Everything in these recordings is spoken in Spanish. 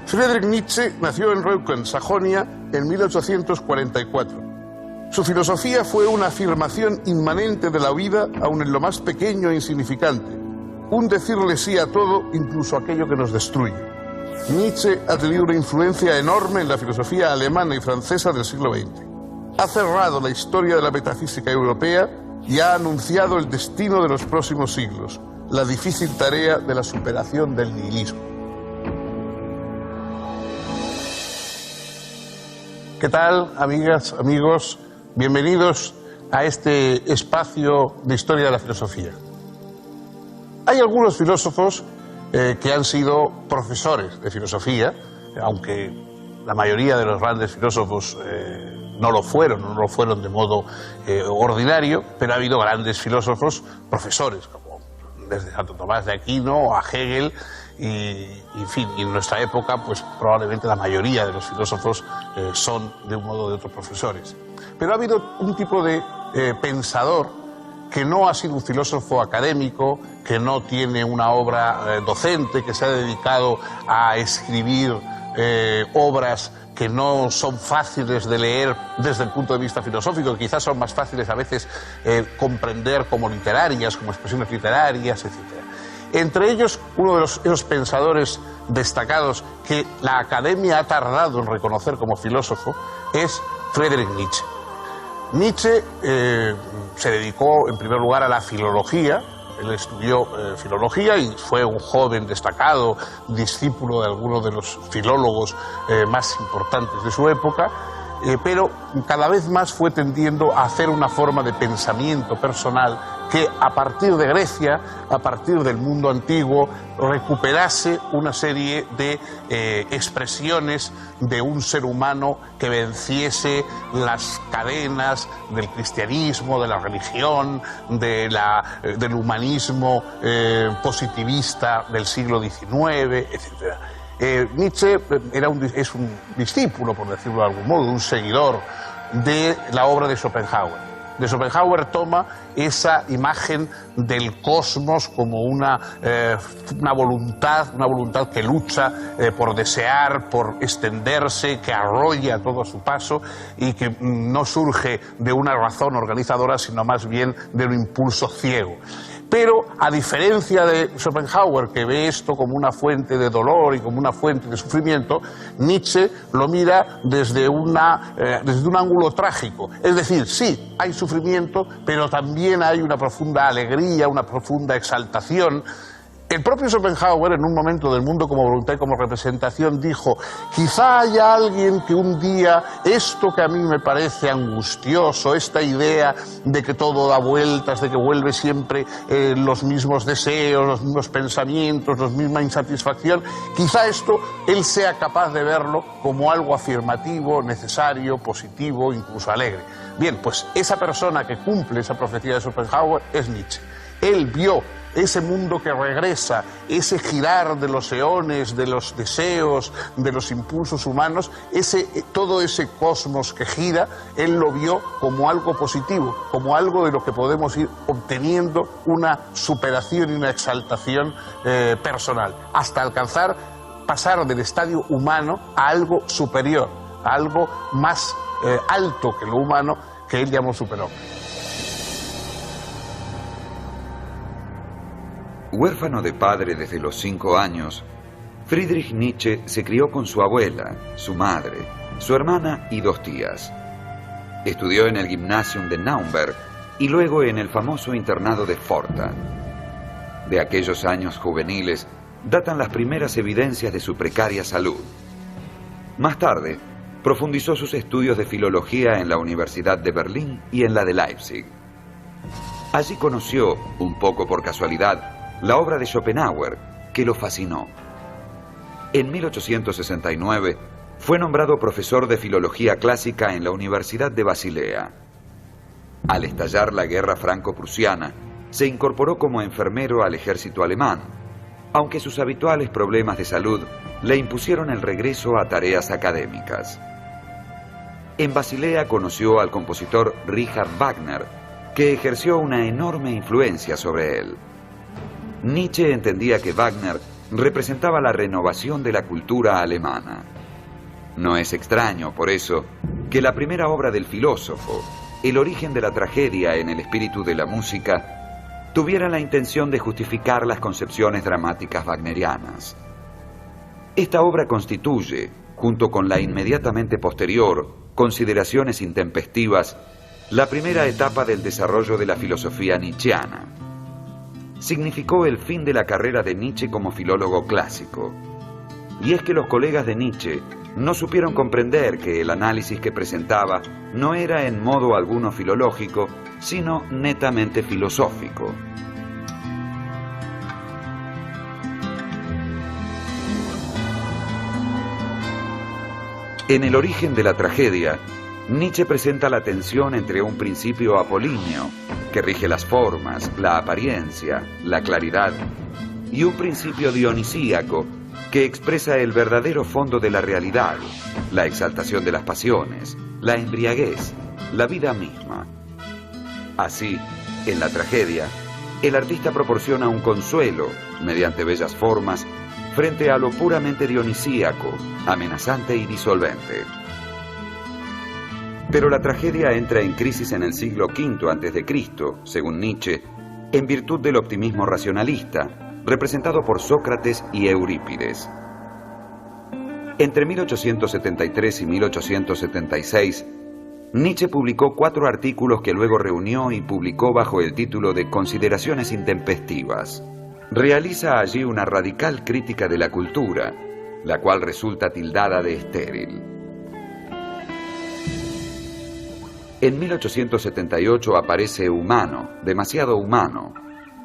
Friedrich Nietzsche nació en Reucken, Sajonia, en 1844. Su filosofía fue una afirmación inmanente de la vida, aun en lo más pequeño e insignificante. Un decirle sí a todo, incluso aquello que nos destruye. Nietzsche ha tenido una influencia enorme en la filosofía alemana y francesa del siglo XX. Ha cerrado la historia de la metafísica europea y ha anunciado el destino de los próximos siglos, la difícil tarea de la superación del nihilismo. ¿Qué tal, amigas, amigos? Bienvenidos a este espacio de historia de la filosofía. Hay algunos filósofos que han sido profesores de filosofía, aunque la mayoría de los grandes filósofos no lo fueron de modo ordinario, pero ha habido grandes filósofos profesores, como desde Santo Tomás de Aquino a Hegel, y en fin, y en nuestra época, pues probablemente la mayoría de los filósofos son de un modo o de otro profesores. Pero ha habido un tipo de pensador que no ha sido un filósofo académico, que no tiene una obra docente, que se ha dedicado a escribir obras que no son fáciles de leer desde el punto de vista filosófico, que quizás son más fáciles a veces comprender como literarias, como expresiones literarias, etc. Entre ellos, uno de esos pensadores destacados que la academia ha tardado en reconocer como filósofo es Friedrich Nietzsche. Nietzsche se dedicó en primer lugar a la filología. Él estudió filología y fue un joven destacado, discípulo de algunos de los filólogos más importantes de su época, pero cada vez más fue tendiendo a hacer una forma de pensamiento personal que a partir de Grecia, a partir del mundo antiguo, recuperase una serie de expresiones de un ser humano que venciese las cadenas del cristianismo, de la religión, del humanismo positivista del siglo XIX, etc. Nietzsche es un discípulo, por decirlo de algún modo, un seguidor de la obra de Schopenhauer. De Schopenhauer toma esa imagen del cosmos como una voluntad que lucha por desear, por extenderse, que arrolla a todo a su paso y que no surge de una razón organizadora, sino más bien de un impulso ciego. Pero, a diferencia de Schopenhauer, que ve esto como una fuente de dolor y como una fuente de sufrimiento, Nietzsche lo mira desde un ángulo trágico. Es decir, sí, hay sufrimiento, pero también hay una profunda alegría, una profunda exaltación. El propio Schopenhauer, en un momento del mundo como voluntad y como representación, dijo: quizá haya alguien que un día esto que a mí me parece angustioso, esta idea de que todo da vueltas, de que vuelve siempre los mismos deseos, los mismos pensamientos, la misma insatisfacción, quizá esto él sea capaz de verlo como algo afirmativo, necesario, positivo, incluso alegre. Bien, pues esa persona que cumple esa profecía de Schopenhauer es Nietzsche. Él vio ese mundo que regresa, ese girar de los eones, de los deseos, de los impulsos humanos, todo ese cosmos que gira, él lo vio como algo positivo, como algo de lo que podemos ir obteniendo una superación y una exaltación personal, hasta pasar del estadio humano a algo superior, a algo más alto que lo humano, que él llamó superhombre. Huérfano de padre desde los 5 años, Friedrich Nietzsche se crió con su abuela, su madre, su hermana y 2 tías. Estudió en el Gymnasium de Naumberg y luego en el famoso internado de Forta. De aquellos años juveniles datan las primeras evidencias de su precaria salud. Más tarde, profundizó sus estudios de filología en la Universidad de Berlín y en la de Leipzig. Allí conoció, un poco por casualidad, la obra de Schopenhauer, que lo fascinó. En 1869 fue nombrado profesor de filología clásica en la Universidad de Basilea. Al estallar la guerra franco-prusiana, se incorporó como enfermero al ejército alemán, aunque sus habituales problemas de salud le impusieron el regreso a tareas académicas. En Basilea conoció al compositor Richard Wagner, que ejerció una enorme influencia sobre él. Nietzsche entendía que Wagner representaba la renovación de la cultura alemana. No es extraño, por eso, que la primera obra del filósofo, El origen de la tragedia en el espíritu de la música, tuviera la intención de justificar las concepciones dramáticas wagnerianas. Esta obra constituye, junto con la inmediatamente posterior, Consideraciones intempestivas, la primera etapa del desarrollo de la filosofía nietzscheana. Significó el fin de la carrera de Nietzsche como filólogo clásico. Y es que los colegas de Nietzsche no supieron comprender que el análisis que presentaba no era en modo alguno filológico, sino netamente filosófico. En El origen de la tragedia, Nietzsche presenta la tensión entre un principio apolíneo, que rige las formas, la apariencia, la claridad, y un principio dionisíaco, que expresa el verdadero fondo de la realidad, la exaltación de las pasiones, la embriaguez, la vida misma. Así, en la tragedia, el artista proporciona un consuelo, mediante bellas formas, frente a lo puramente dionisíaco, amenazante y disolvente. Pero la tragedia entra en crisis en el siglo V a.C., según Nietzsche, en virtud del optimismo racionalista, representado por Sócrates y Eurípides. Entre 1873 y 1876, Nietzsche publicó 4 artículos que luego reunió y publicó bajo el título de Consideraciones intempestivas. Realiza allí una radical crítica de la cultura, la cual resulta tildada de estéril. En 1878 aparece Humano, demasiado humano,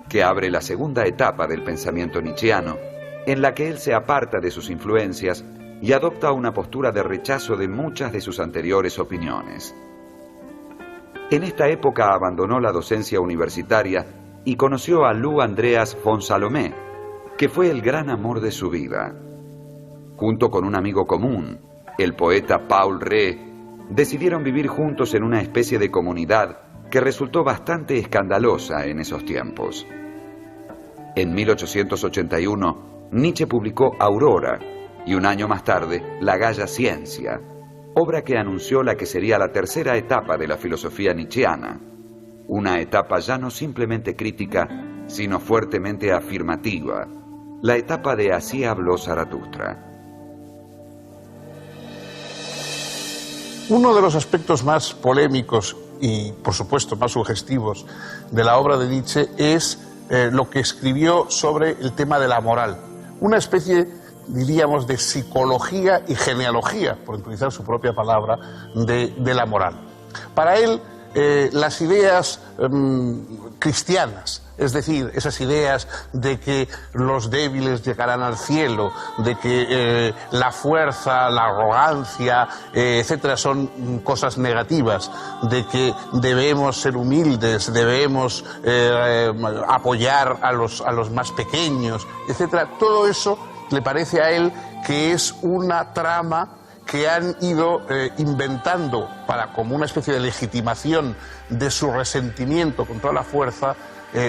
que abre la segunda etapa del pensamiento nietzscheano, en la que él se aparta de sus influencias y adopta una postura de rechazo de muchas de sus anteriores opiniones. En esta época abandonó la docencia universitaria y conoció a Lou Andreas von Salomé, que fue el gran amor de su vida. Junto con un amigo común, el poeta Paul Rée, decidieron vivir juntos en una especie de comunidad que resultó bastante escandalosa en esos tiempos. En 1881, Nietzsche publicó Aurora y un año más tarde, La Gaya Ciencia, obra que anunció la que sería la tercera etapa de la filosofía nietzscheana, una etapa ya no simplemente crítica, sino fuertemente afirmativa, la etapa de Así habló Zaratustra. Uno de los aspectos más polémicos y, por supuesto, más sugestivos de la obra de Nietzsche es lo que escribió sobre el tema de la moral. Una especie, diríamos, de psicología y genealogía, por utilizar su propia palabra, de la moral. Para él, las ideas cristianas, es decir, esas ideas de que los débiles llegarán al cielo, de que la fuerza, la arrogancia, etcétera, son cosas negativas, de que debemos ser humildes, debemos apoyar a los más pequeños, etcétera, todo eso le parece a él que es una trama que han ido inventando para, como una especie de legitimación de su resentimiento con toda la fuerza,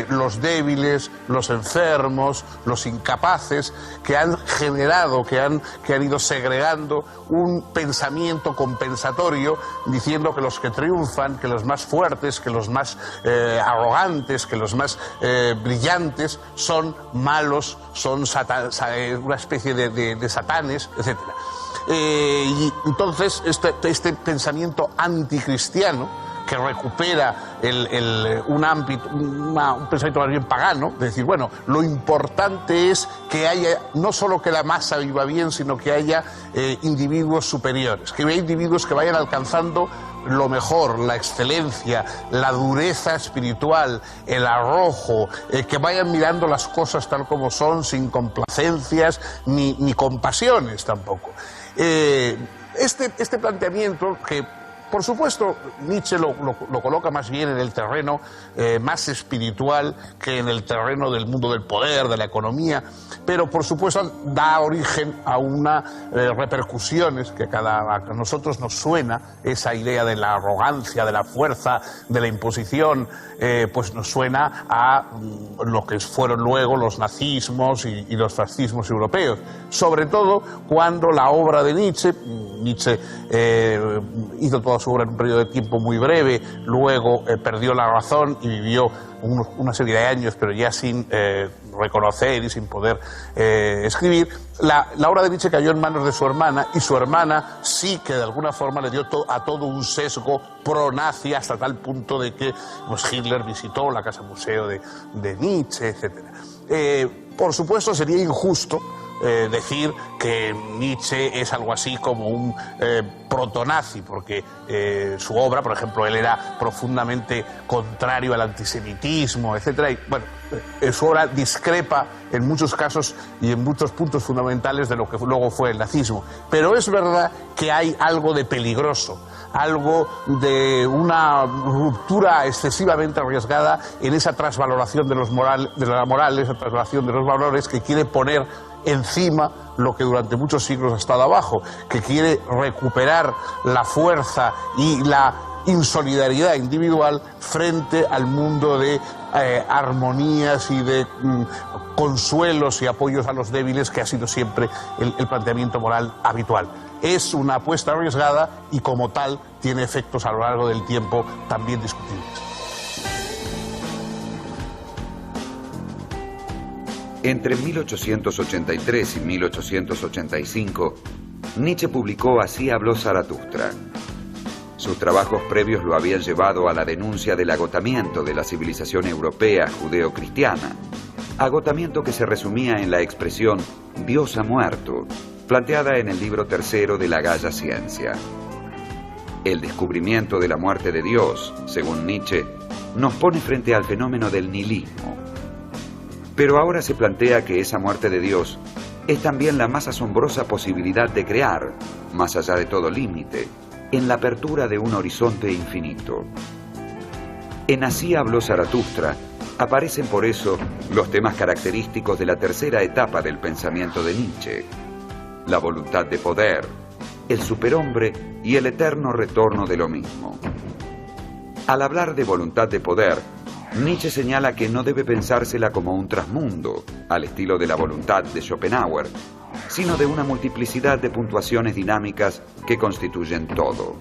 los débiles, los enfermos, los incapaces, que han generado, que han ido segregando un pensamiento compensatorio, diciendo que los que triunfan, que los más fuertes, que los más arrogantes, que los más brillantes son malos, son una especie de satanes, etcétera. Y entonces este pensamiento anticristiano, que recupera un pensamiento más bien pagano, de decir, bueno, lo importante es que haya, no solo que la masa viva bien, sino que haya individuos superiores, que haya individuos que vayan alcanzando lo mejor, la excelencia, la dureza espiritual, el arrojo, que vayan mirando las cosas tal como son, sin complacencias ni compasiones tampoco. Este planteamiento, que Por supuesto, Nietzsche lo coloca más bien en el terreno más espiritual que en el terreno del mundo del poder, de la economía, pero por supuesto da origen a unas repercusiones que a nosotros nos suena, esa idea de la arrogancia, de la fuerza, de la imposición, pues nos suena a lo que fueron luego los nazismos y los fascismos europeos, sobre todo cuando la obra de Nietzsche hizo toda su obra en un periodo de tiempo muy breve, luego perdió la razón y vivió una serie de años, pero ya sin reconocer y sin poder escribir. La obra de Nietzsche cayó en manos de su hermana, y su hermana sí que de alguna forma le dio a todo un sesgo pro-nazi, hasta tal punto de que pues, Hitler visitó la casa museo de Nietzsche, etc. Por supuesto, sería injusto decir que Nietzsche es algo así como un protonazi, porque su obra, por ejemplo, él era profundamente contrario al antisemitismo, etc. Y, bueno, su obra discrepa en muchos casos y en muchos puntos fundamentales de lo que luego fue el nazismo. Pero es verdad que hay algo de peligroso, algo de una ruptura excesivamente arriesgada en esa trasvaloración de la moral, esa trasvaloración de los valores que quiere poner encima lo que durante muchos siglos ha estado abajo, que quiere recuperar la fuerza y la insolidaridad individual frente al mundo de armonías y de consuelos y apoyos a los débiles, que ha sido siempre el planteamiento moral habitual. Es una apuesta arriesgada y como tal tiene efectos a lo largo del tiempo también discutibles. Entre 1883 y 1885, Nietzsche publicó Así habló Zaratustra. Sus trabajos previos lo habían llevado a la denuncia del agotamiento de la civilización europea judeo-cristiana, agotamiento que se resumía en la expresión Dios ha muerto, planteada en el libro tercero de la Gaia Ciencia. El descubrimiento de la muerte de Dios, según Nietzsche, nos pone frente al fenómeno del nihilismo. Pero ahora se plantea que esa muerte de Dios es también la más asombrosa posibilidad de crear, más allá de todo límite, en la apertura de un horizonte infinito. En Así habló Zaratustra aparecen por eso los temas característicos de la tercera etapa del pensamiento de Nietzsche: la voluntad de poder, el superhombre y el eterno retorno de lo mismo. Al hablar de voluntad de poder, Nietzsche señala que no debe pensársela como un trasmundo, al estilo de la voluntad de Schopenhauer, sino de una multiplicidad de puntuaciones dinámicas que constituyen todo.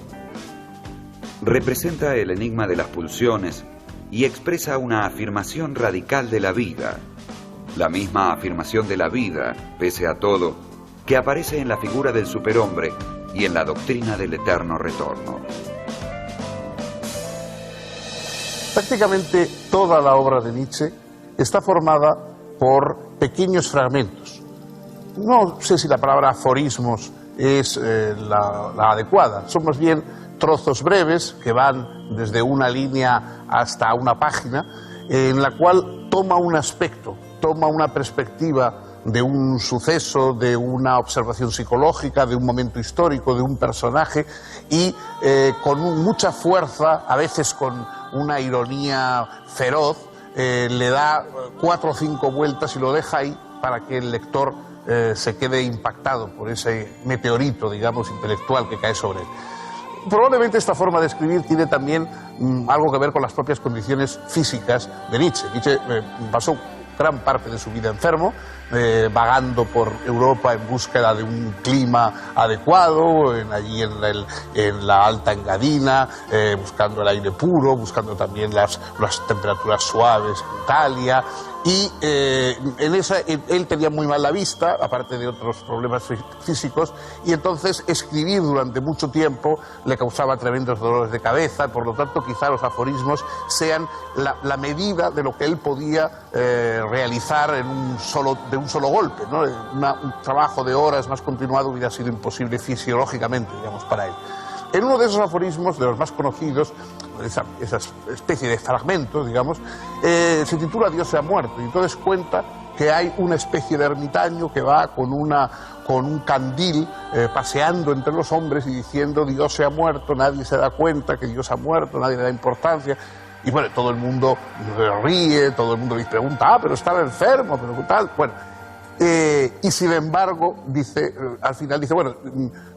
Representa el enigma de las pulsiones y expresa una afirmación radical de la vida, la misma afirmación de la vida, pese a todo, que aparece en la figura del superhombre y en la doctrina del eterno retorno. Prácticamente toda la obra de Nietzsche está formada por pequeños fragmentos. No sé si la palabra aforismos es la adecuada, son más bien trozos breves que van desde una línea hasta una página, en la cual toma un aspecto, toma una perspectiva de un suceso, de una observación psicológica, de un momento histórico, de un personaje, y con mucha fuerza, a veces con una ironía feroz, le da 4 o 5 vueltas y lo deja ahí para que el lector se quede impactado por ese meteorito, digamos, intelectual que cae sobre él. Probablemente esta forma de escribir tiene también algo que ver con las propias condiciones físicas de Nietzsche. Nietzsche pasó gran parte de su vida enfermo, vagando por Europa en búsqueda de un clima adecuado, allí en la Alta Engadina, buscando el aire puro, buscando también las temperaturas suaves en Italia. Y él tenía muy mal la vista, aparte de otros problemas físicos, y entonces escribir durante mucho tiempo le causaba tremendos dolores de cabeza. Por lo tanto, quizá los aforismos sean la medida de lo que él podía realizar de un solo golpe, ¿no? Un trabajo de horas más continuado hubiera sido imposible fisiológicamente, digamos, para él. En uno de esos aforismos, de los más conocidos, esa especie de fragmento, digamos, se titula Dios se ha muerto, y entonces cuenta que hay una especie de ermitaño que va con un candil paseando entre los hombres y diciendo Dios se ha muerto, nadie se da cuenta que Dios ha muerto, nadie le da importancia. Y bueno, todo el mundo ríe, todo el mundo les pregunta, pero estaba enfermo, pero tal. Bueno, y sin embargo, al final dice, bueno,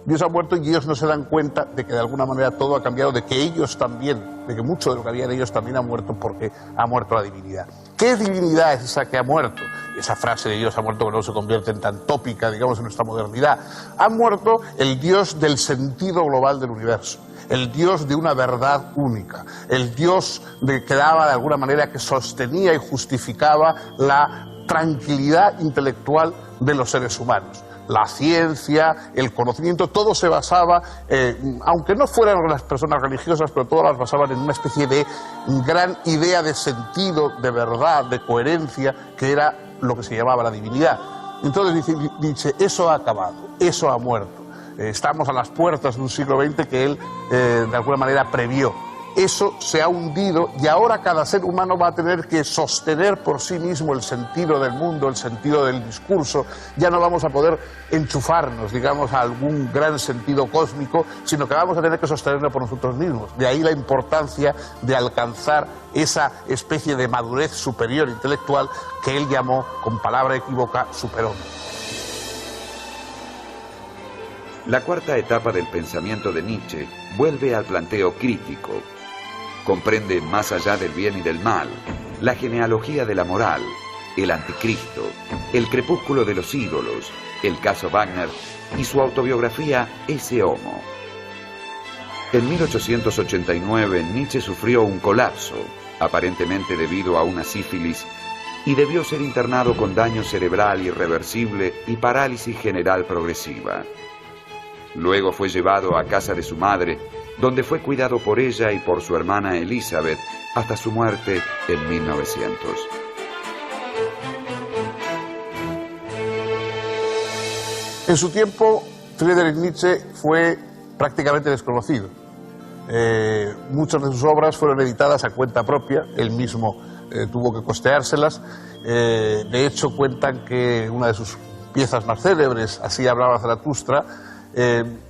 Dios ha muerto y ellos no se dan cuenta de que de alguna manera todo ha cambiado, de que ellos también, de que mucho de lo que había en ellos también ha muerto porque ha muerto la divinidad. ¿Qué divinidad es esa que ha muerto? Esa frase de Dios ha muerto que no se convierte en tan tópica, digamos, en nuestra modernidad. Ha muerto el Dios del sentido global del universo, el Dios de una verdad única, el Dios que daba de alguna manera, que sostenía y justificaba la tranquilidad intelectual de los seres humanos. La ciencia, el conocimiento, todo se basaba, aunque no fueran las personas religiosas, pero todas las basaban en una especie de gran idea de sentido, de verdad, de coherencia, que era lo que se llamaba la divinidad. Entonces dice, eso ha acabado, eso ha muerto. Estamos a las puertas de un siglo XX que él, de alguna manera, previó. Eso se ha hundido y ahora cada ser humano va a tener que sostener por sí mismo el sentido del mundo, el sentido del discurso. Ya no vamos a poder enchufarnos, digamos, a algún gran sentido cósmico, sino que vamos a tener que sostenerlo por nosotros mismos. De ahí la importancia de alcanzar esa especie de madurez superior intelectual que él llamó, con palabra equívoca, superhombre. La cuarta etapa del pensamiento de Nietzsche vuelve al planteo crítico. Comprende más allá del bien y del mal, la genealogía de la moral, el anticristo, el crepúsculo de los ídolos, el caso Wagner y su autobiografía Esse Homo. En 1889 Nietzsche sufrió un colapso, aparentemente debido a una sífilis, y debió ser internado con daño cerebral irreversible y parálisis general progresiva. Luego fue llevado a casa de su madre, donde fue cuidado por ella y por su hermana Elizabeth hasta su muerte en 1900. En su tiempo, Friedrich Nietzsche fue prácticamente desconocido. Muchas de sus obras fueron editadas a cuenta propia, él mismo tuvo que costeárselas. De hecho, cuentan que una de sus piezas más célebres, Así hablaba Zaratustra,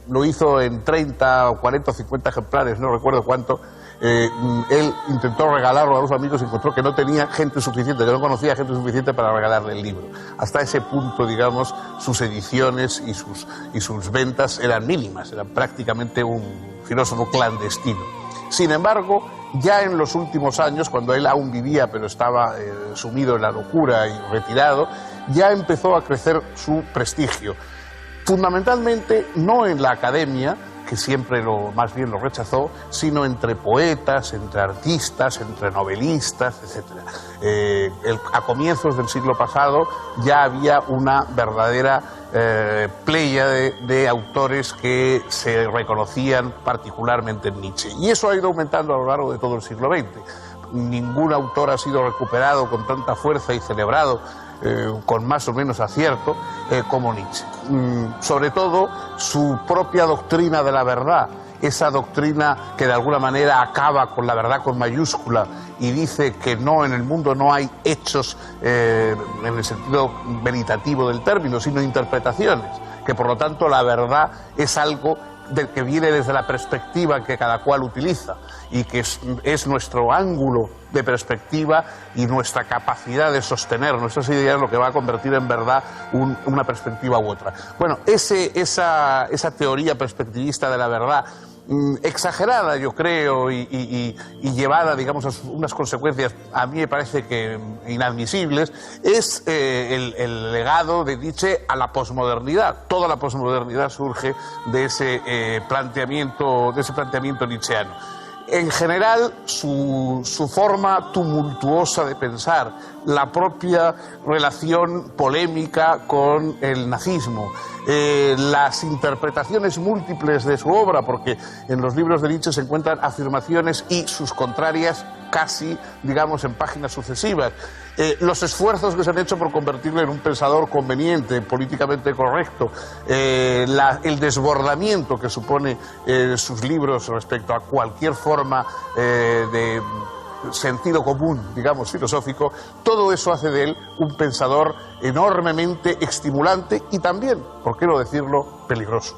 lo hizo en 30 o 40 o 50 ejemplares, no recuerdo cuánto. Él intentó regalarlo a los amigos y encontró que no tenía gente suficiente, que no conocía gente suficiente para regalarle el libro. Hasta ese punto, digamos, sus ediciones y sus ventas eran mínimas, era prácticamente un filósofo clandestino. Sin embargo, ya en los últimos años, cuando él aún vivía pero estaba sumido en la locura y retirado, ya empezó a crecer su prestigio. Fundamentalmente no en la academia, que siempre más bien lo rechazó, sino entre poetas, entre artistas, entre novelistas, etc. A comienzos del siglo pasado ya había una verdadera pléyade de autores que se reconocían particularmente en Nietzsche. Y eso ha ido aumentando a lo largo de todo el siglo XX. Ningún autor ha sido recuperado con tanta fuerza y celebrado con más o menos acierto como Nietzsche. Sobre todo su propia doctrina de la verdad, esa doctrina que de alguna manera acaba con la verdad con mayúscula y dice que no, en el mundo no hay hechos en el sentido veritativo del término, sino interpretaciones, que por lo tanto la verdad es algo del que viene desde la perspectiva que cada cual utiliza y que es nuestro ángulo de perspectiva y nuestra capacidad de sostener nuestras ideas lo que va a convertir en verdad una perspectiva u otra. Bueno, esa teoría perspectivista de la verdad, exagerada yo creo y llevada, digamos, a unas consecuencias a mí me parece que inadmisibles, es el legado de Nietzsche a la posmodernidad. Toda la posmodernidad surge de ese planteamiento nietzscheano. En general, su forma tumultuosa de pensar, la propia relación polémica con el nazismo, las interpretaciones múltiples de su obra, porque en los libros de Nietzsche se encuentran afirmaciones y sus contrarias casi, digamos, en páginas sucesivas. Los esfuerzos que se han hecho por convertirle en un pensador conveniente, políticamente correcto, el desbordamiento que supone sus libros respecto a cualquier forma de sentido común, digamos, filosófico, todo eso hace de él un pensador enormemente estimulante y también, por qué no decirlo, peligroso.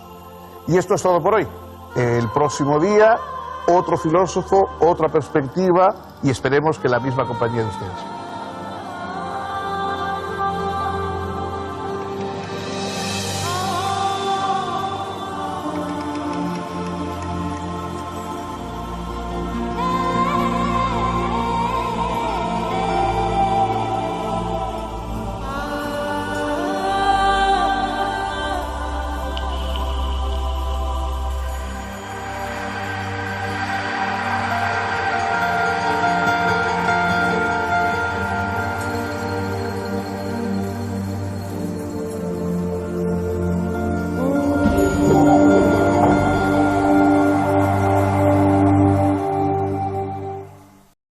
Y esto es todo por hoy. El próximo día, otro filósofo, otra perspectiva y esperemos que la misma compañía de ustedes.